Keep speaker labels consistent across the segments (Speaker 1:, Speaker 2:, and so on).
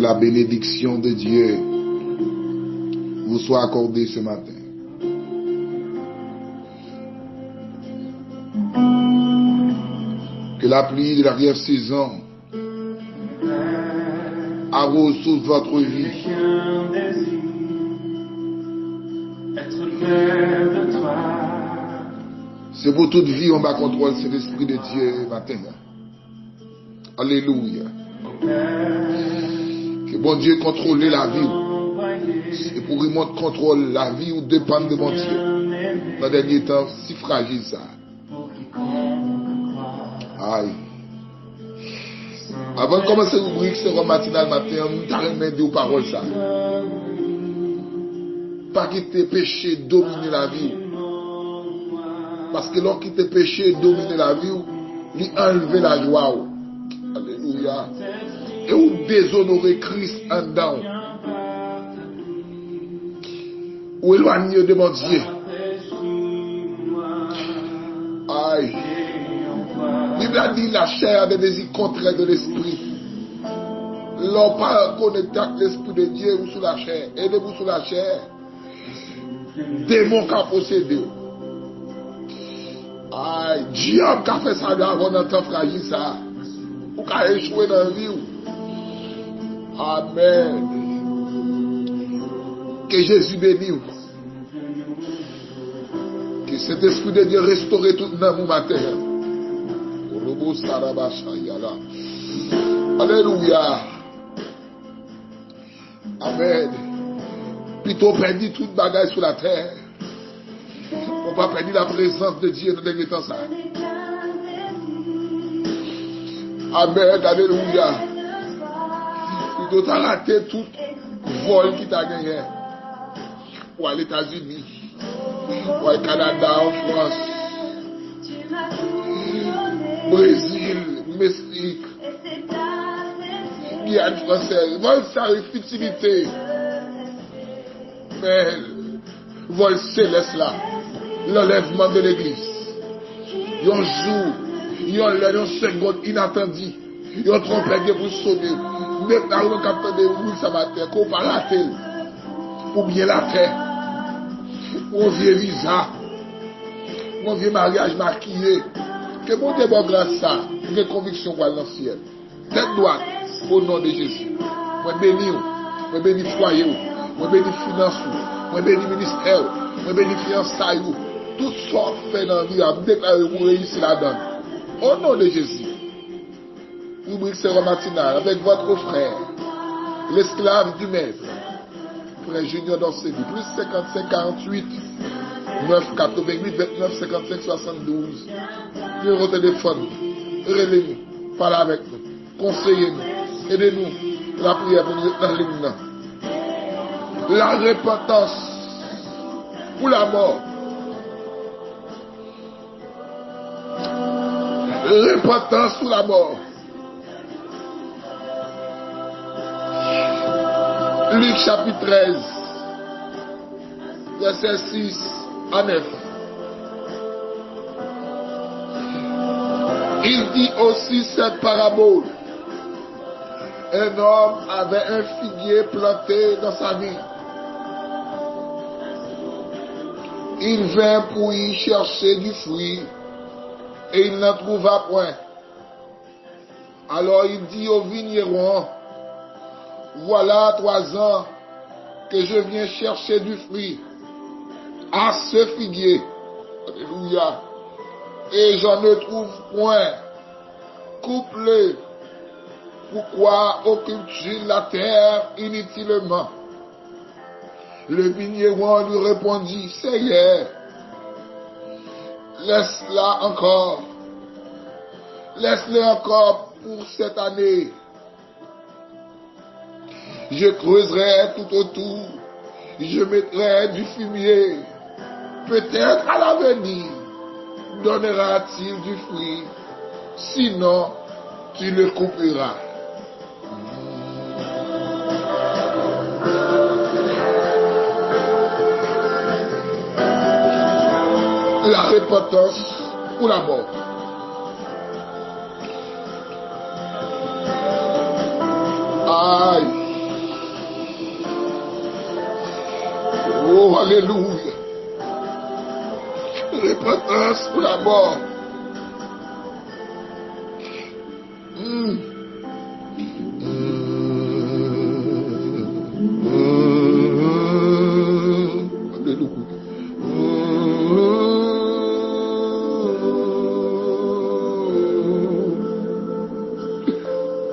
Speaker 1: la bénédiction de Dieu vous soit accordée ce matin. Que la pluie de l'arrière-saison arrose toute votre vie. C'est pour toute vie, on va contrôler cet esprit de Dieu matin. Alléluia. Que bon Dieu contrôle la vie. Et pour qu'il contrôle la vie ou dépend de mon Dieu. Dans les derniers temps, si fragile ça. Aïe. Avant de commencer à ouvrir ce matinal matin, nous allons mettre aux paroles ça. Pas quitter péché dominer la vie. Parce que lorsqu'il quitte péché dominer la vie, il enlever la joie. Alléluia. Et ou déshonorer Christ en dedans. Ou éloigner de mon Dieu. Aïe. La Bible a dit la chair a des désirs contraires de l'esprit. L'homme pas connecté avec l'esprit de Dieu ou sous la chair. Aidez-vous sous la chair. Démon qui a possédé. Aïe, diable qui a fait ça avant dans temps fragile ça. Ou qui a échoué dans la vie. Amen. Que Jésus bénisse. Que cet esprit de Dieu restaure tout dans mon matin. Alléluia. Amen. Plutôt perdu toute bagaille sur la terre. Pour ne pas perdre la présence de Dieu dans les temps ça. Amen. Alléluia. Plutôt t'as raté tout vol qui t'a gagné. Ou à l'États-Unis. Ou au Canada, en France. Brésil, Mexique, Guyane française, vol sans futilité, mais vol céleste là, l'enlèvement de l'église. Un jour, il y a une seconde inattendue, il y a trompé pour sonner. Maintenant, on capte de où ça va faire, qu'on va la terre, ou bien la terre, on vient visa, on vient mariage maquillé. Que mon Dieu bon grâce ça, une conviction pour le ciel. Tête droite, au nom de Jésus. Moi bénis, moi bénis foyer, moi bénis finance, moi bénis ministère, moi bénis fiançailles, tout ça fait dans la vie, à me déclarer pour réussir là-dedans. Au nom de Jésus. Oubliez ce matinal avec votre frère, l'esclave du maître, frère Junior dans ses vies, plus 55 48. 9 88 29 55 72. Numéro de téléphone. Relevez-nous. Parlez avec nous. Conseillez-nous. Aidez-nous. La prière pour nous dans l'hymne. La repentance pour la mort. Repentance pour la mort. Luc chapitre 13. Verset 6. En 9. Il dit aussi cette parabole. Un homme avait un figuier planté dans sa vie. Il vint pour y chercher du fruit et il n'en trouva point. Alors il dit au vigneron, voilà 3 ans que je viens chercher du fruit à ce figuier. Alléluia. Et j'en ne trouve point. Coupe-le. Pourquoi occupes-tu la terre inutilement? Le vigneron lui répondit, Seigneur, laisse-la encore. Laisse-le encore pour cette année. Je creuserai tout autour. Je mettrai du fumier. Peut-être à l'avenir donnera-t-il du fruit. Sinon, tu le couperas. La repentance ou la mort. Aïe. Alléluia. Repentance pour la mort.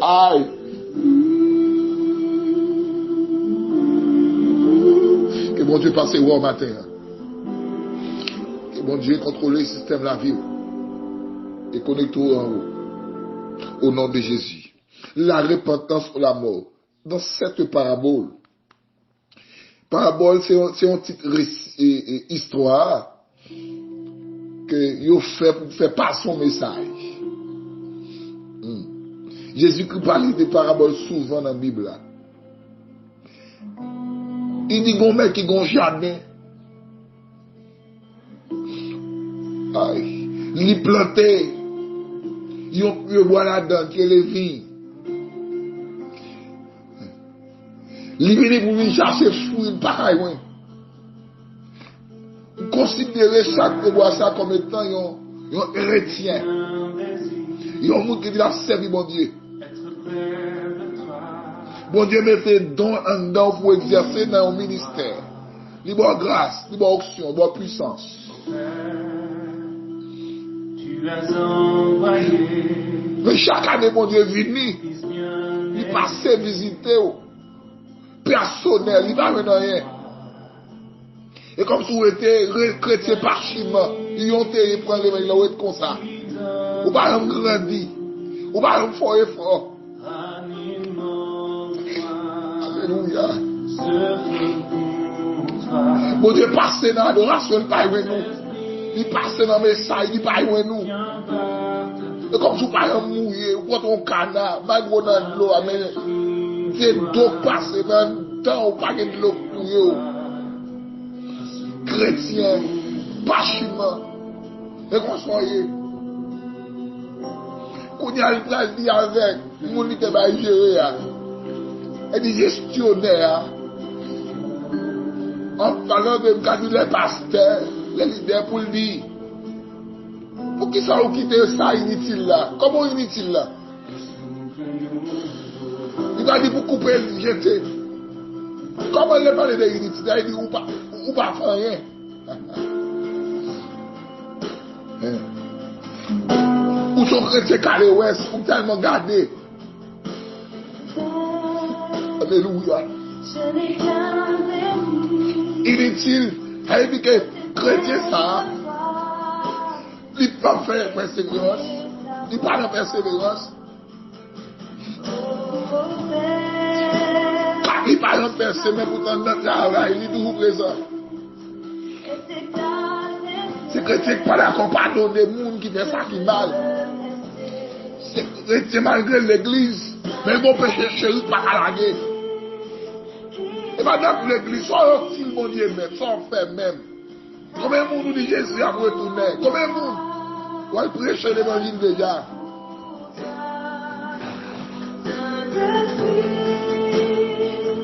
Speaker 1: Aïe. Que bon Dieu passe au matin. Que bon Dieu contrôle le système de la vie. Et connecte-vous en haut. Au nom de Jésus. La repentance pour la mort. Dans cette parabole, c'est une petite histoire que vous fait passer son message. Jésus-Christ parle de paraboles souvent dans la Bible. Il dit qu'on mec qui a un jardin. Il planté. Il boit là-dedans, qui est les vignes. Il vient pour venir chercher fruits, pareil. Considérez chaque bois ça comme étant un chrétien. Il y a un monde qui dit la servir mon Dieu. Bon Dieu me fait don en dedans pour exercer dans un ministère. Il y a grâce, il y a onction, il y a puissance. Mais chaque année, mon Dieu venu, il passe visiter. Personnel, il va mener rien. Et comme si vous étiez chrétien par chiment, ils ont été prendre les mains, ils ont été comme ça. Ou pas grandi, ou pas fort et fort. Alléluia. Bon Dieu passe dans l'adoration, il pas avec nous. Il passe dans le message, il pas avec nous. Et comme si vous pas mouillé, ou quand on canard, malgré dans l'eau, Dieu doit passer dans le temps, ou pas de l'eau pour vous. Chrétien, pas chiment. Et qu'on soyez. Qu'on y a le place dit avec, mon lit est pas géré. Et des gestionnaires. En parlant de les pasteurs, les leaders pour le dire. Pour qui ça vous quitter ça inutile là? Comment inutile là? Il va dire pour couper le jeter. Comment il parle de inutile? Il dit ou pas faire rien. Ou son chrétien calé ouest, ou tellement gardé. Alléluia. Inutile. Elle dit que chrétien ça, il ne peut pas faire persévérance. Il ne peut pas faire persévérance. Il ne peut pas faire persévérance, mais pourtant notre travail, il est toujours présent. C'est chrétien qui ne peut pas pardonner des gens qui font ça qui mal. C'est chrétien malgré l'église, mais il ne peut pas chercher, il ne peut pas laguer. Et madame l'église, soit un style mon Dieu même, soit on fait même. Combien de monde nous dit Jésus a retourné? Combien de monde? On va prêcher l'évangile déjà.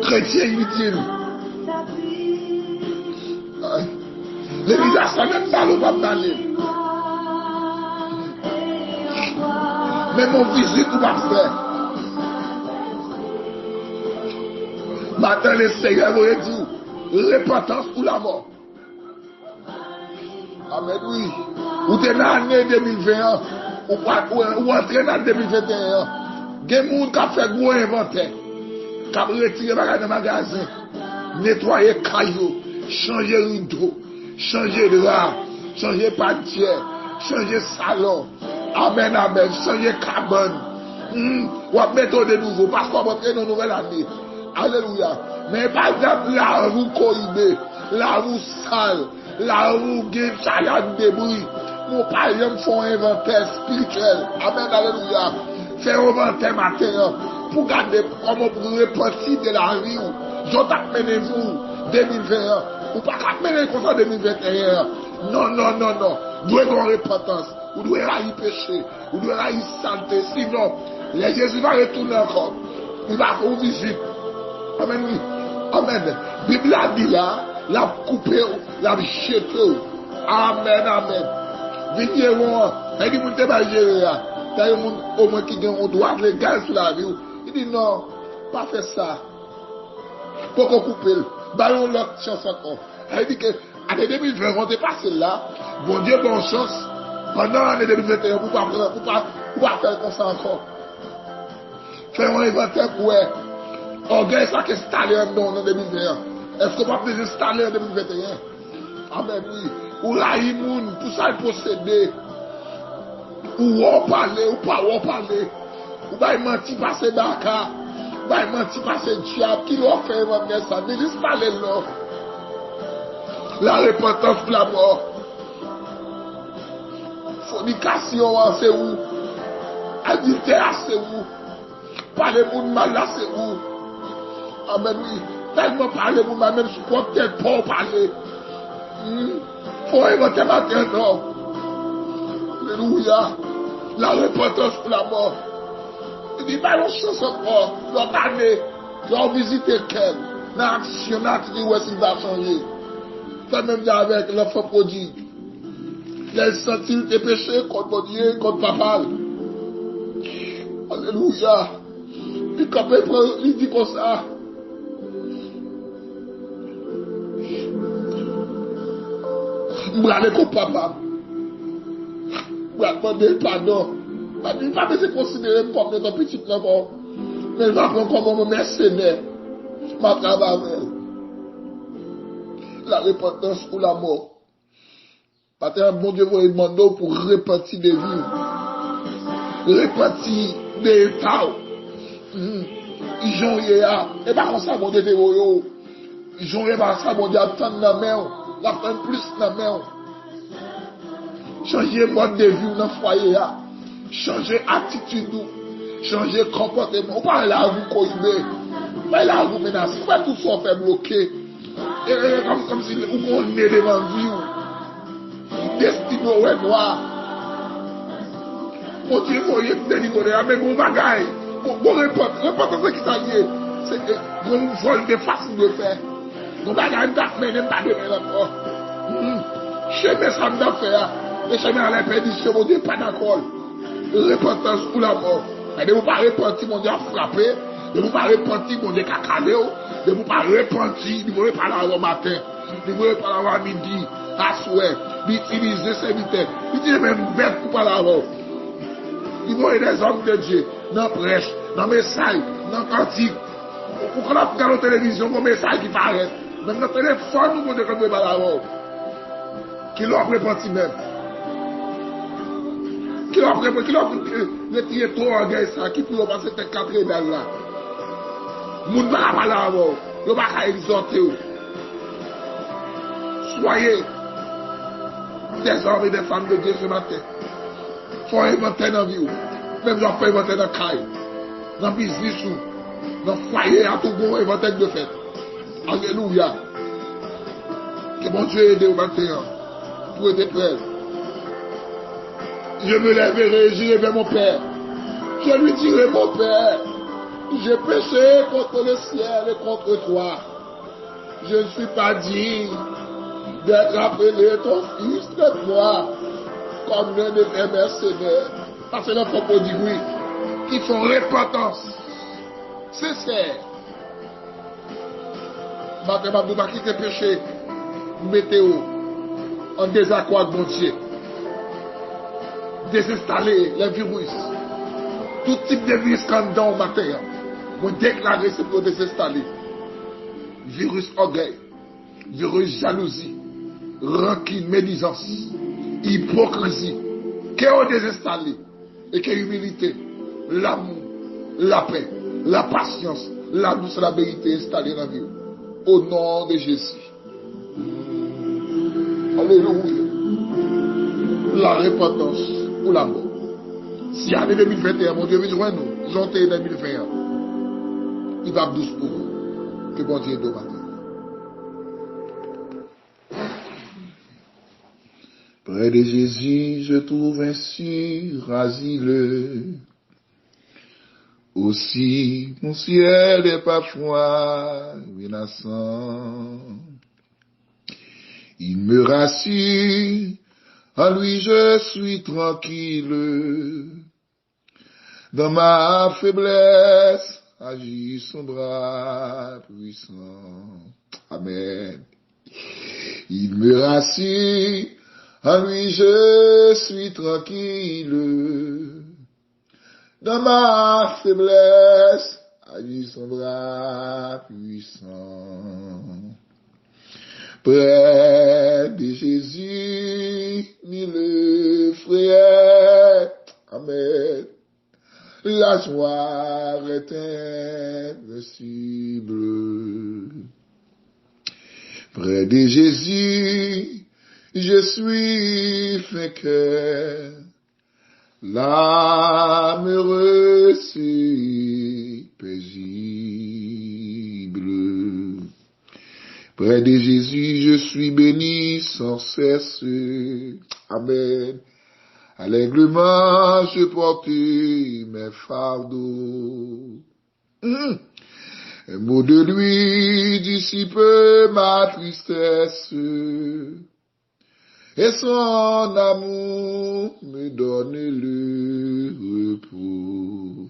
Speaker 1: Chrétien inutile. L'église a ça même ça, on va parler. Mais mon visite, on va faire. Matin, le Seigneur vous dit, repentance pour la mort. Amen, oui. Ou t'es dans l'année 2021, ou entrer dans 2021. Il y a des gens qui ont fait gros inventaire, qui ont retiré dans le magasin, nettoyer caillou, changer rideau, changer drap, changer pâtière, changer salon. Amen, amen, changer cabane. Ou à mettre de nouveau, parce qu'on va entrer dans une nouvelle année. Alléluia. Mais par exemple, la roue coïbée, la roue sale, la roue game, ça y a des bruits. Mon par exemple, font un inventaire spirituel. Amen, alléluia. Faire un inventaire matin pour garder comment pour repentir de la vie. Je t'amenez-vous 2021. Ou pas qu'amener comme ça 2021. Non, non, non, non. Vous devez avoir repentance. Vous devez haïr péché. Vous devez haïr santé. Sinon, les Jésus va retourner encore. Il va faire une visite. Amen, oui. Amen. La Bible a dit là, la couper, la jeter. Amen, amen. Vigneron, il dit, mon pas gérer là. Il y a au moins qui ont droit légal sur la vie. Il dit, non, pas faire ça. Pour qu'on coupe, ballon l'autre chance encore. Il dit que, l'année 2020, on est passé là. Bon Dieu, bonne chance. Pendant l'année 2021, vous ne pouvez pas faire comme ça encore. Faire un inventaire pour orgueil, ça qui est installé en 2021. Est-ce qu'on va pas installer en 2021? Amen, oui. Ou la imoun, tout ça est possédé. Ou on parler, ou pas on parler. Ou va mentir passer Dakar. Ou va mentir passer diable. Qui l'a fait maintenant ça? Désinstaller là. La repentance pour la mort. Fornication, c'est où? Adultère, c'est où? Parler pour mal là, c'est où? Amen, oui. Tellement parler pour mal, même si on peut-être pas parler. Faut inventer matin, non. Alléluia. La repentance pour la mort. Il dit, bah, on chance encore. L'autre année, j'ai visité quel? L'action, il ouais, s'il va changer. Ça même avec l'enfant prodigue. Il a senti des péchés contre Dieu, contre papa. Alléluia. Puis quand il dit comme ça. Je vais aller comme papa. Je vais demander pardon. Il ne va pas se considérer comme un petit enfant. Mais il va prendre comme un mercenaire. Ma travail. La repentance ou la mort. Parce que bon Dieu vous demande pour repentir des vies. Repentir des états. Ils ont eu et pas comme ça, mon Dieu, ils ont eu ça, mon Dieu, attendre la main. La fin plus la main. Changer mode de vie dans le foyer. Changer attitude. Changer comportement. Ou pas là vous cohiber. Pas là vous menacer. Pas tout ça fait bloquer. Et comme si vous est devant vous. Destiné ouais noir. Mon Dieu, vous voyez délivrer. Mais vous bagaille. Vous répondez ce qui s'agit. C'est que vous vol de façon de faire. Vous bagaille même pas de même encore. Chemin ça me faire. Et chemin à la perdition, mon Dieu, pas d'accord. Repentance pour la mort. Mais ne vous pas repentir, mon Dieu, à frapper. Ne vous pas repentir, mon Dieu, à caler. Ne vous pas repentir, ne vous pas l'avoir matin. Ne vous pas l'avoir midi, à souhait. D'utiliser ces vitesses. D'utiliser même bête pour pas l'avoir. Ils vont être des hommes de Dieu. Dans la prêche, dans le message, dans le cantique. Pour qu'on regarde la télévision, mon message qui paraît. Même dans le téléphone, nous ne pouvons pas l'avoir. Qui l'ont repenti même. Qui l'ont retiré trop en guerre ça, qui peut passer tes 4 ébelles là. Moun va pas là avant. Yo va exhorter. Soyez des hommes et des femmes de Dieu ce matin. Faut inventer dans la vie. Même j'en fais inventer dans le caille. Dans le business, dans le foyer, à tout bon, inventer de fait. Alléluia. Que mon Dieu aide au matin. Pour être prêt. Je me lèverai, j'irai vers mon Père. Je lui dirai, mon Père, j'ai péché contre le ciel et contre toi. Je ne suis pas digne d'être appelé ton fils, traite-moi comme l'un de mes mercenaires. Parce que l'enfant peut dire oui, qui font repentance sincère. Maintenant, je vais quitter péché, météo, en désaccord avec mon Dieu. Désinstaller les virus. Tout type de virus quand dans le matin. Vous déclarez c'est pour désinstaller. Virus orgueil, virus jalousie, rancune, médisance, hypocrisie. Qu'on désinstalle et que humilité, l'amour, la paix, la patience, la douce, la vérité installée dans la vie. Au nom de Jésus. Alléluia. La repentance pour la mort. Si année 2021, mon Dieu veut joindre nous, janvier 2021, il va douce pour vous. Que bon Dieu est matin. Près de Jésus, je trouve un sûr asile. Aussi, mon ciel est parfois menaçant. Il me rassure, en lui je suis tranquille. Dans ma faiblesse, agit son bras puissant. Amen. Il me rassure, en lui je suis tranquille. Dans ma faiblesse, agit son bras puissant. Près de Jésus, ni le frère. Amen. La joie est invincible. Près de Jésus, je suis vainqueur. L'âme heureuse et paisible. Près de Jésus, je suis béni sans cesse. Amen. Allègrement, je porte mes fardeaux. Un mot de lui dissipe ma tristesse. Et son amour me donne le repos.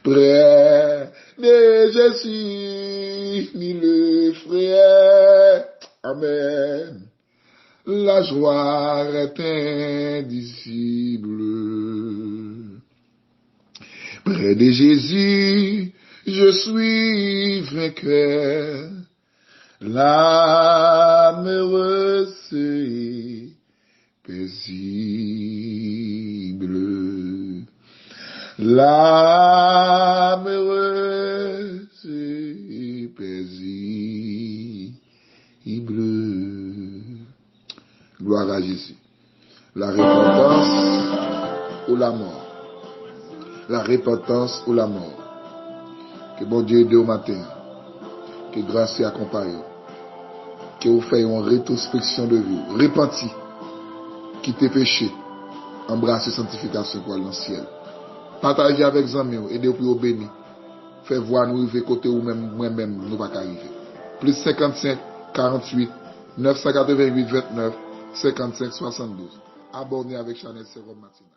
Speaker 1: Près de Jésus, ni le frère. Amen. La joie est indicible. Près de Jésus, je suis vainqueur. L'âme heureuse et paisible. L'âme heureuse et paisible. Gloire à Jésus. La repentance ou la mort. La repentance ou la mort. Que bon Dieu aide au matin. Que grâce et accompagne. Que vous fassiez une rétrospection de vie. Repenti. Quittez péché. Embrassez sanctification pour aller dans le ciel. Partagez avec les amis. Aidez-vous pour vous bénir. Faites voir nous arriver côté ou même moi-même nous pas arriver. Plus 55 48 988 29 55 72. Abonnez avec Chanel Serum Matinal.